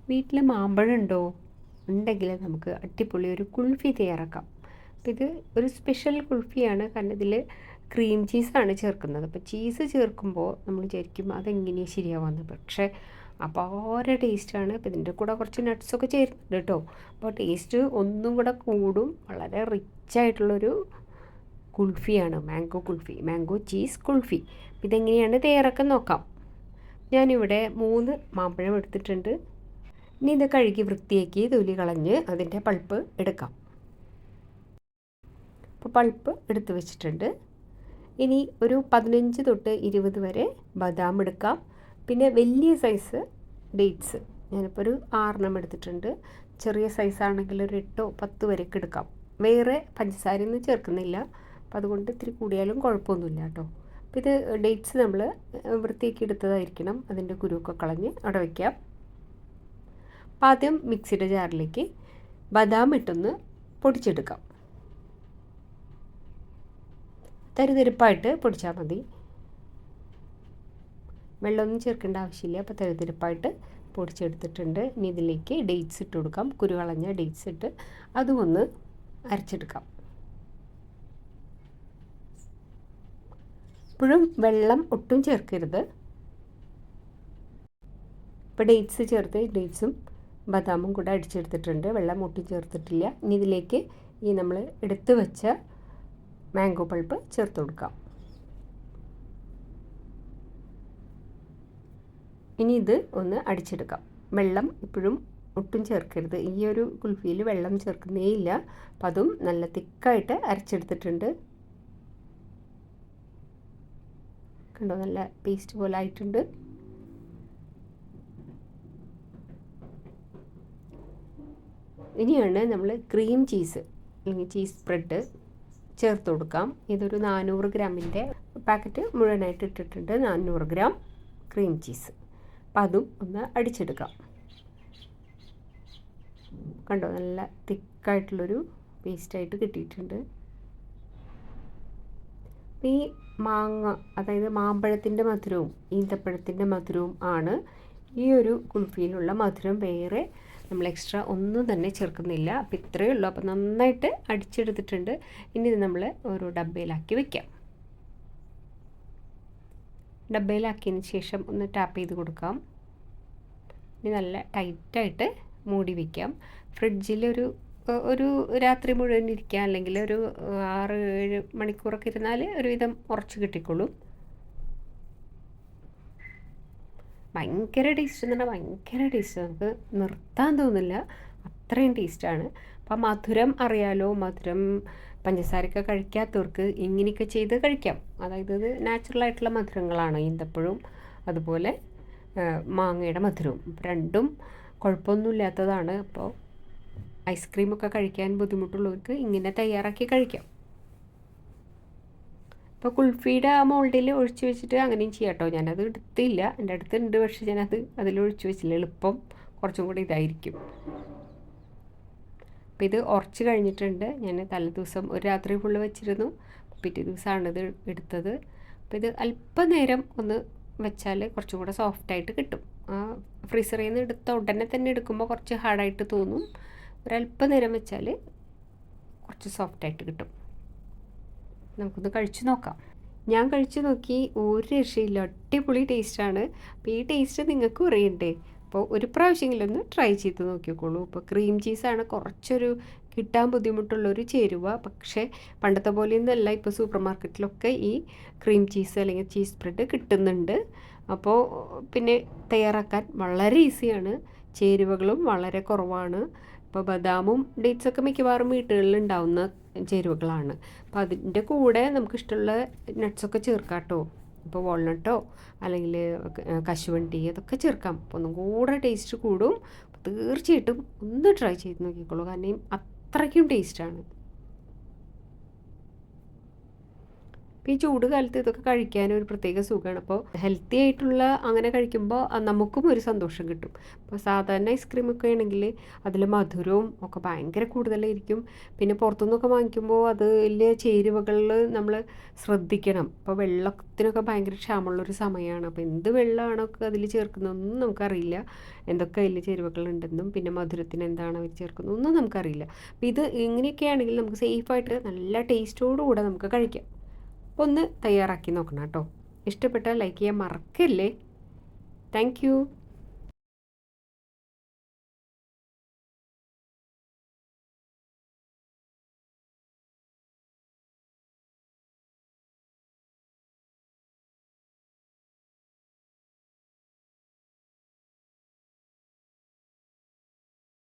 വീട്ടിൽ മാമ്പഴം ഉണ്ടോ? ഉണ്ടെങ്കിൽ നമുക്ക് അടിപൊളി ഒരു കുൾഫി തയ്യാറാക്കാം. അപ്പോൾ ഇത് ഒരു സ്പെഷ്യൽ കുൾഫിയാണ്, കാരണം ഇതിൽ ക്രീം ചീസാണ് ചേർക്കുന്നത്. അപ്പോൾ ചീസ് ചേർക്കുമ്പോൾ നമ്മൾ വിചാരിക്കും അതെങ്ങനെയാണ് ശരിയാവുന്നത്, പക്ഷേ അപാര ടേസ്റ്റാണ്. അപ്പോൾ ഇതിൻ്റെ കൂടെ കുറച്ച് നട്ട്സൊക്കെ ചേരുന്നുണ്ട് കേട്ടോ. അപ്പോൾ ടേസ്റ്റ് ഒന്നും കൂടെ കൂടും. വളരെ റിച്ചായിട്ടുള്ളൊരു കുൾഫിയാണ് mango kulfi, mango cheese kulfi. ഇതെങ്ങനെയാണ് തയ്യാറാക്കാൻ നോക്കാം. ഞാനിവിടെ 3 മാമ്പഴം എടുത്തിട്ടുണ്ട്. ഇനി ഇത് കഴുകി വൃത്തിയാക്കി തൊലി കളഞ്ഞ് അതിൻ്റെ പൾപ്പ് എടുക്കാം. അപ്പോൾ പൾപ്പ് എടുത്ത് വെച്ചിട്ടുണ്ട്. ഇനി ഒരു 15 തൊട്ട് 20 വരെ ബദാം എടുക്കാം. പിന്നെ വലിയ സൈസ് ഡേറ്റ്സ് ഞാനിപ്പോൾ ഒരു 6 എടുത്തിട്ടുണ്ട്. ചെറിയ സൈസാണെങ്കിൽ ഒരു 8 10 വരെയൊക്കെ എടുക്കാം. വേറെ പഞ്ചസാരയൊന്നും ചേർക്കുന്നില്ല, അപ്പോൾ അതുകൊണ്ട് ഇത്തിരി കൂടിയാലും കുഴപ്പമൊന്നുമില്ല കേട്ടോ. അപ്പോൾ ഇത് ഡേറ്റ്സ് നമ്മൾ വൃത്തിയാക്കി എടുത്തതായിരിക്കണം. അതിൻ്റെ കുരുവൊക്കെ കളഞ്ഞ് അവിടെ വയ്ക്കാം. അപ്പോൾ ആദ്യം മിക്സിയുടെ ജാറിലേക്ക് ബദാം ഇട്ടൊന്ന് പൊടിച്ചെടുക്കാം. തരിതരിപ്പായിട്ട് പൊടിച്ചാൽ മതി, വെള്ളമൊന്നും ചേർക്കേണ്ട ആവശ്യമില്ല. അപ്പോൾ തരിതരിപ്പായിട്ട് പൊടിച്ചെടുത്തിട്ടുണ്ട്. ഇനി ഇതിലേക്ക് ഡേറ്റ്സ് ഇട്ട് കൊടുക്കാം. കുരു കളഞ്ഞ ഡേറ്റ്സ് ഇട്ട് അതും ഒന്ന് അരച്ചെടുക്കാം. ഇപ്പോഴും വെള്ളം ഒട്ടും ചേർക്കരുത്. ഇപ്പോൾ ഡേറ്റ്സ് ചേർത്ത് ഡേറ്റ്സും ബദാമും കൂടെ അടിച്ചെടുത്തിട്ടുണ്ട്, വെള്ളം ഒട്ടും ചേർത്തിട്ടില്ല. ഇനി ഇതിലേക്ക് ഈ നമ്മൾ എടുത്ത് വെച്ച മാംഗോ പൾപ്പ് ചേർത്ത് കൊടുക്കാം. ഇനി ഇത് ഒന്ന് അടിച്ചെടുക്കാം. വെള്ളം ഇപ്പോഴും ഒട്ടും ചേർക്കരുത്. ഈ ഒരു കുൽഫിയിൽ വെള്ളം ചേർക്കുന്നേ ഇല്ല. അപ്പം അതും നല്ല തിക്കായിട്ട് അരച്ചെടുത്തിട്ടുണ്ട്. കണ്ടോ, നല്ല പേസ്റ്റ് പോലെ ആയിട്ടുണ്ട്. ഇനിയാണ് നമ്മൾ ക്രീം ചീസ് അല്ലെങ്കിൽ ചീസ് സ്പ്രെഡ് ചേർത്ത് കൊടുക്കാം. ഇതൊരു 400 ഗ്രാമിൻ്റെ പാക്കറ്റ് മുഴുവനായിട്ട് ഇട്ടിട്ടുണ്ട്. 400 ഗ്രാം ക്രീം ചീസ്. അപ്പം അതും ഒന്ന് അടിച്ചെടുക്കാം. കണ്ടോ, നല്ല തിക്കായിട്ടുള്ളൊരു പേസ്റ്റായിട്ട് കിട്ടിയിട്ടുണ്ട്. ഈ മാങ്ങ, അതായത് മാമ്പഴത്തിൻ്റെ മധുരവും ഈന്തപ്പഴത്തിൻ്റെ മധുരവും ആണ് ഈ ഒരു കുൽഫിയിലുള്ള മധുരം. വേറെ നമ്മൾ എക്സ്ട്രാ ഒന്നും തന്നെ ചേർക്കുന്നില്ല. അപ്പോൾ ഇത്രയേ ഉള്ളൂ. അപ്പോൾ നന്നായിട്ട് അടിച്ചെടുത്തിട്ടുണ്ട്. ഇനി ഇത് നമ്മൾ ഒരു ഡബ്ബയിലാക്കി വയ്ക്കാം. ഡബ്ബയിലാക്കിയതിന് ശേഷം ഒന്ന് ടാപ്പ് ചെയ്ത് കൊടുക്കാം. ഇനി നല്ല ടൈറ്റായിട്ട് മൂടി വയ്ക്കാം. ഫ്രിഡ്ജിൽ ഒരു രാത്രി മുഴുവൻ ഇരിക്കുക, അല്ലെങ്കിൽ ഒരു 6-7 മണിക്കൂറൊക്കെ ഇരുന്നാൽ ഒരുവിധം ഉറച്ച് കിട്ടിക്കോളും. ഭയങ്കര ടേസ്റ്റ് എന്ന് പറഞ്ഞാൽ ഭയങ്കര ടേസ്റ്റ്, നമുക്ക് നിർത്താൻ തോന്നില്ല, അത്രയും ടേസ്റ്റാണ്. അപ്പം മധുരം അറിയാലോ, മധുരം പഞ്ചസാരയൊക്കെ കഴിക്കാത്തവർക്ക് ഇങ്ങനെയൊക്കെ ചെയ്ത് കഴിക്കാം. അതായത് ഇത് നാച്ചുറലായിട്ടുള്ള മധുരങ്ങളാണ്, ഈന്തപ്പഴവും അതുപോലെ മാങ്ങയുടെ മധുരവും രണ്ടും കുഴപ്പമൊന്നുമില്ലാത്തതാണ്. അപ്പോൾ ഐസ്ക്രീമൊക്കെ കഴിക്കാൻ ബുദ്ധിമുട്ടുള്ളവർക്ക് ഇങ്ങനെ തയ്യാറാക്കി കഴിക്കാം. ഇപ്പോൾ കുൽഫിയുടെ ആ മോൾഡിൽ ഒഴിച്ച് വെച്ചിട്ട് അങ്ങനെയും ചെയ്യാം കേട്ടോ. ഞാനത് എടുത്തില്ല, എൻ്റെ അടുത്തുണ്ട്, പക്ഷേ ഞാനത് അതിലൊഴിച്ച് വെച്ചില്ല. എളുപ്പം കുറച്ചും കൂടി ഇതായിരിക്കും. അപ്പോൾ ഇത് ഉറച്ച് കഴിഞ്ഞിട്ടുണ്ട്. ഞാൻ തലേദിവസം ഒരു രാത്രി ഫുള്ള് വെച്ചിരുന്നു. പിറ്റേ ദിവസമാണ് ഇത് എടുത്തത്. അപ്പോൾ ഇത് അല്പനേരം ഒന്ന് വെച്ചാൽ കുറച്ചും കൂടെ സോഫ്റ്റായിട്ട് കിട്ടും. ഫ്രീസറിൽ നിന്ന് എടുത്ത ഉടനെ തന്നെ എടുക്കുമ്പോൾ കുറച്ച് ഹാർഡായിട്ട് തോന്നും. ഒരല്പനേരം വെച്ചാൽ കുറച്ച് സോഫ്റ്റായിട്ട് കിട്ടും. നമുക്കൊന്ന് കഴിച്ചു നോക്കാം. ഞാൻ കഴിച്ചു നോക്കി, ഒരു രക്ഷയില്ല, അടിപൊളി ടേസ്റ്റാണ്. അപ്പോൾ ഈ ടേസ്റ്റ് നിങ്ങൾക്കും അറിയണ്ടേ? അപ്പോൾ ഒരു പ്രാവശ്യമെങ്കിലും ഒന്ന് ട്രൈ ചെയ്ത് നോക്കിക്കോളൂ. ഇപ്പോൾ ക്രീം ചീസാണ് കുറച്ചൊരു കിട്ടാൻ ബുദ്ധിമുട്ടുള്ളൊരു ചേരുവ, പക്ഷേ പണ്ടത്തെ പോലെയൊന്നുമല്ല. ഇപ്പോൾ സൂപ്പർ മാർക്കറ്റിലൊക്കെ ഈ ക്രീം ചീസ് അല്ലെങ്കിൽ ചീസ് സ്പ്രെഡ് കിട്ടുന്നുണ്ട്. അപ്പോൾ പിന്നെ തയ്യാറാക്കാൻ വളരെ ഈസിയാണ്, ചേരുവകളും വളരെ കുറവാണ്. ഇപ്പോൾ ബദാമും ഡേറ്റ്സൊക്കെ മിക്കവാറും വീട്ടുകളിൽ ഉണ്ടാവുന്ന ചേരുവകളാണ്. അപ്പോൾ അതിൻ്റെ കൂടെ നമുക്കിഷ്ടമുള്ള നട്ട്സൊക്കെ ചേർക്കാം കേട്ടോ. ഇപ്പോൾ വാൾനട്ടോ അല്ലെങ്കിൽ കശുവണ്ടി അതൊക്കെ ചേർക്കാം. അപ്പോൾ ഒന്നും കൂടെ ടേസ്റ്റ് കൂടും. തീർച്ചയായിട്ടും ഒന്ന് ട്രൈ ചെയ്ത് നോക്കിക്കോളൂ, കാരണം അത്രയ്ക്കും ടേസ്റ്റാണ്. അപ്പോൾ ഈ ചൂട് കാലത്ത് ഇതൊക്കെ കഴിക്കാൻ ഒരു പ്രത്യേക സുഖമാണ്. അപ്പോൾ ഹെൽത്തി ആയിട്ടുള്ള അങ്ങനെ കഴിക്കുമ്പോൾ നമുക്കും ഒരു സന്തോഷം കിട്ടും. ഇപ്പോൾ സാധാരണ ഐസ്ക്രീമൊക്കെ ആണെങ്കിൽ അതിൽ മധുരവും ഒക്കെ ഭയങ്കര കൂടുതലായിരിക്കും. പിന്നെ പുറത്തുനിന്നൊക്കെ വാങ്ങിക്കുമ്പോൾ അതിൽ ചേരുവകളിൽ നമ്മൾ ശ്രദ്ധിക്കണം. ഇപ്പോൾ വെള്ളത്തിനൊക്കെ ഭയങ്കര ക്ഷാമമുള്ളൊരു സമയമാണ്. അപ്പോൾ എന്ത് വെള്ളമാണോ അതിൽ ചേർക്കുന്നതൊന്നും നമുക്കറിയില്ല. എന്തൊക്കെ അതിൽ ചേരുവകളുണ്ടെന്നും പിന്നെ മധുരത്തിന് എന്താണ് അവർ ചേർക്കുന്നതൊന്നും നമുക്കറിയില്ല. അപ്പോൾ ഇത് ഇങ്ങനെയൊക്കെയാണെങ്കിൽ നമുക്ക് സേഫായിട്ട് നല്ല ടേസ്റ്റോടുകൂടെ നമുക്ക് കഴിക്കാം. ഒന്ന് തയ്യാറാക്കി നോക്കണം കേട്ടോ. ഇഷ്ടപ്പെട്ടാൽ ലൈക്ക് ചെയ്യാൻ മറക്കല്ലേ. താങ്ക്